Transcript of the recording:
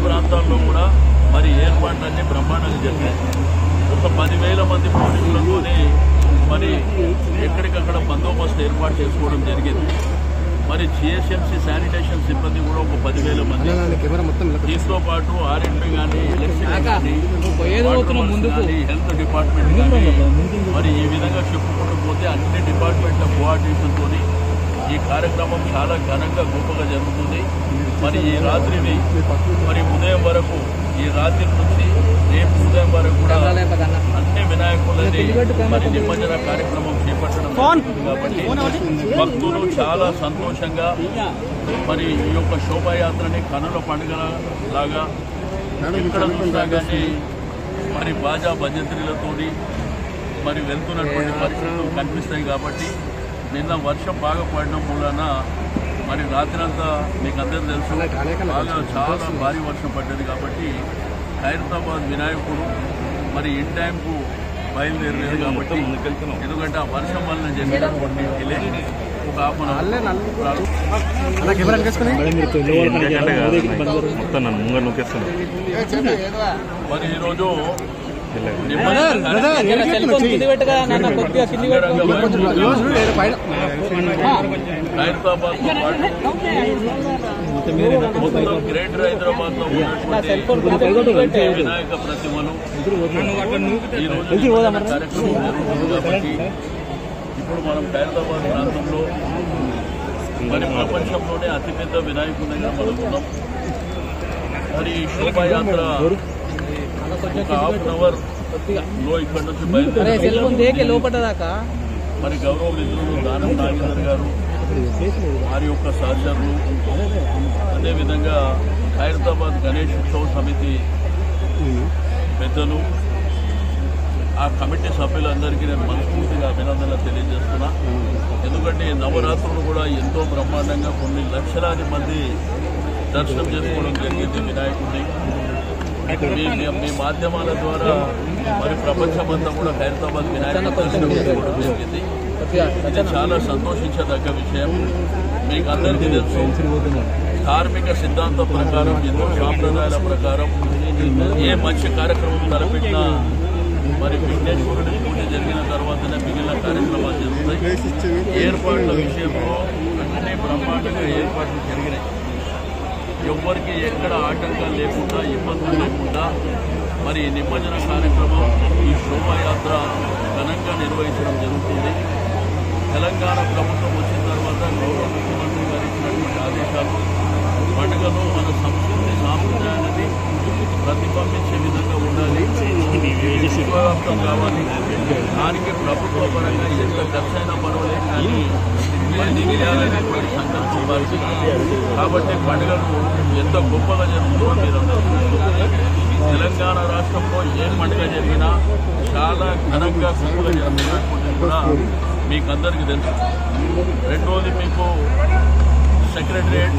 ప్రాంతాల్లో కూడా మరి ఏర్పాట్లన్నీ బ్రహ్మాండంగా జరిగాయి. ఒక 10,000 మంది పోలీసులతోనే మరి ఎక్కడికక్కడ బందోబస్తు ఏర్పాటు చేసుకోవడం జరిగింది. మరి జిహెచ్ఎంసీ శానిటేషన్ సిబ్బంది కూడా ఒక 10,000 మంది, దీంతో పాటు ఆర్ఎండ్బి కానీ, ఎలక్ట్రిసిటీ కానీ, హెల్త్ డిపార్ట్మెంట్ కానీ, మరి ఈ విధంగా చెప్పుకుంటూ పోతే అన్ని డిపార్ట్మెంట్ల కోఆర్డినేషన్తో ఈ కార్యక్రమం చాలా ఘనంగా గొప్పగా జరుగుతుంది. మరి ఈ రాత్రిని మరి ఉదయం వరకు, ఈ రాత్రి నుంచి రేపు ఉదయం వరకు కూడా అన్ని వినాయకులని మరి నిమజ్జన కార్యక్రమం చేపట్టడం కాబట్టి భక్తులు చాలా సంతోషంగా మరి ఈ యొక్క శోభాయాత్రని కనుల పండుగ లాగా ఎక్కడ చూసినా కానీ మరి బాజా భజంత్రీలతో మరి వెళ్తున్నటువంటి పరిస్థితులు కనిపిస్తాయి. కాబట్టి నిన్న వర్షం బాగా పడడం మూలన మరి రాత్రంతా మీకు అందరూ తెలుసు బాగా చాలా భారీ వర్షం పడ్డది. కాబట్టి ఖైరతాబాద్ వినాయకుడు మరి ఇన్ టైంకు బయలుదేరలేదు. కాబట్టి ఎందుకంటే ఆ వర్షం వలన జరిగినటువంటి డిలే ఒక హాఫ్ అన్ అవర్. మరి ఈరోజు ఖైరతాబాద్ తో పాటు గ్రేటర్ హైదరాబాద్ లో ఉన్నటువంటి వినాయక ప్రతిమలు ఈ రోజు కార్యక్రమం జరుగుతుంది. కాబట్టి ఇప్పుడు మనం ఖైరతాబాద్ ప్రాంతంలో మరి ప్రపంచంలోనే అతిపెద్ద వినాయకునిగా మనకున్నాం. మరి ఈ శోభాయాత్ర ఒక హాఫ్ అన్ అవర్ లో ఇక్కడ నుంచి బయలుదేరి మరి గౌరవ మిత్రులు దానం నాగేందర్ గారు, వారి యొక్క సహచరులు, అదేవిధంగా ఖైరతాబాద్ గణేష్ ఉత్సవ సమితి పెద్దలు, ఆ కమిటీ సభ్యులందరికీ నేను మనస్ఫూర్తిగా అభినందనలు తెలియజేస్తున్నా. ఎందుకంటే నవరాత్రులు కూడా ఎంతో బ్రహ్మాండంగా కొన్ని లక్షలాది మంది దర్శనం చేసుకోవడం జరిగింది వినాయకుడిని. మీ మాధ్యమాల ద్వారా మరి ప్రపంచమంతా కూడా ఖైరతాబాద్ వినాయకుడి దర్శనం చేసుకోవడం జరిగింది. ఇది చాలా సంతోషించదగ్గ విషయం. మీకు అందరికీ తెలుసు, ధార్మిక సిద్ధాంతం ప్రకారం, హిందూ సాంప్రదాయాల ప్రకారం ఏ మంచి కార్యక్రమం తలపెట్టినా మరి విఘ్నేశ్వరుడి పూజ జరిగిన తర్వాతనే మిగిలిన కార్యక్రమాలు జరుగుతాయి. ఏర్పాట్ల విషయంలో అన్ని బ్రహ్మాండంగా ఏర్పాట్లు జరిగినాయి. ఎవ్వరికి ఎక్కడ ఆటంకాలు లేకుండా, ఇబ్బందులు లేకుండా మరి నిమజ్జన కార్యక్రమం, ఈ శోభాయాత్ర ఘనంగా నిర్వహించడం జరుగుతుంది. తెలంగాణ ప్రభుత్వం వచ్చిన తర్వాత గౌరవ ముఖ్యమంత్రి గారు ఇచ్చినటువంటి ఆదేశాలు పండుగలో మన సంస్కృతి సాంప్రదాయాన్ని ప్రతిబింబించే విధంగా ఉండాలి, విశ్వవ్యాప్తం కావాలి. దానికి ప్రభుత్వ పరంగా ఎంత ఖర్చైనా పర్వాలేదు కానీ చేయాలనేటువంటి సంకల్పం వారికి. కాబట్టి పండుగలు ఎంత గొప్పగా జరుగుతుందో మీరందరూ తెలంగాణ రాష్ట్రంలో ఏ పండుగ జరిగినా చాలా ఘనంగా గొప్పగా జరుగుతున్నటువంటి కూడా మీకు అందరికీ తెలుసు. రెండోది మీకు సెక్రటరియట్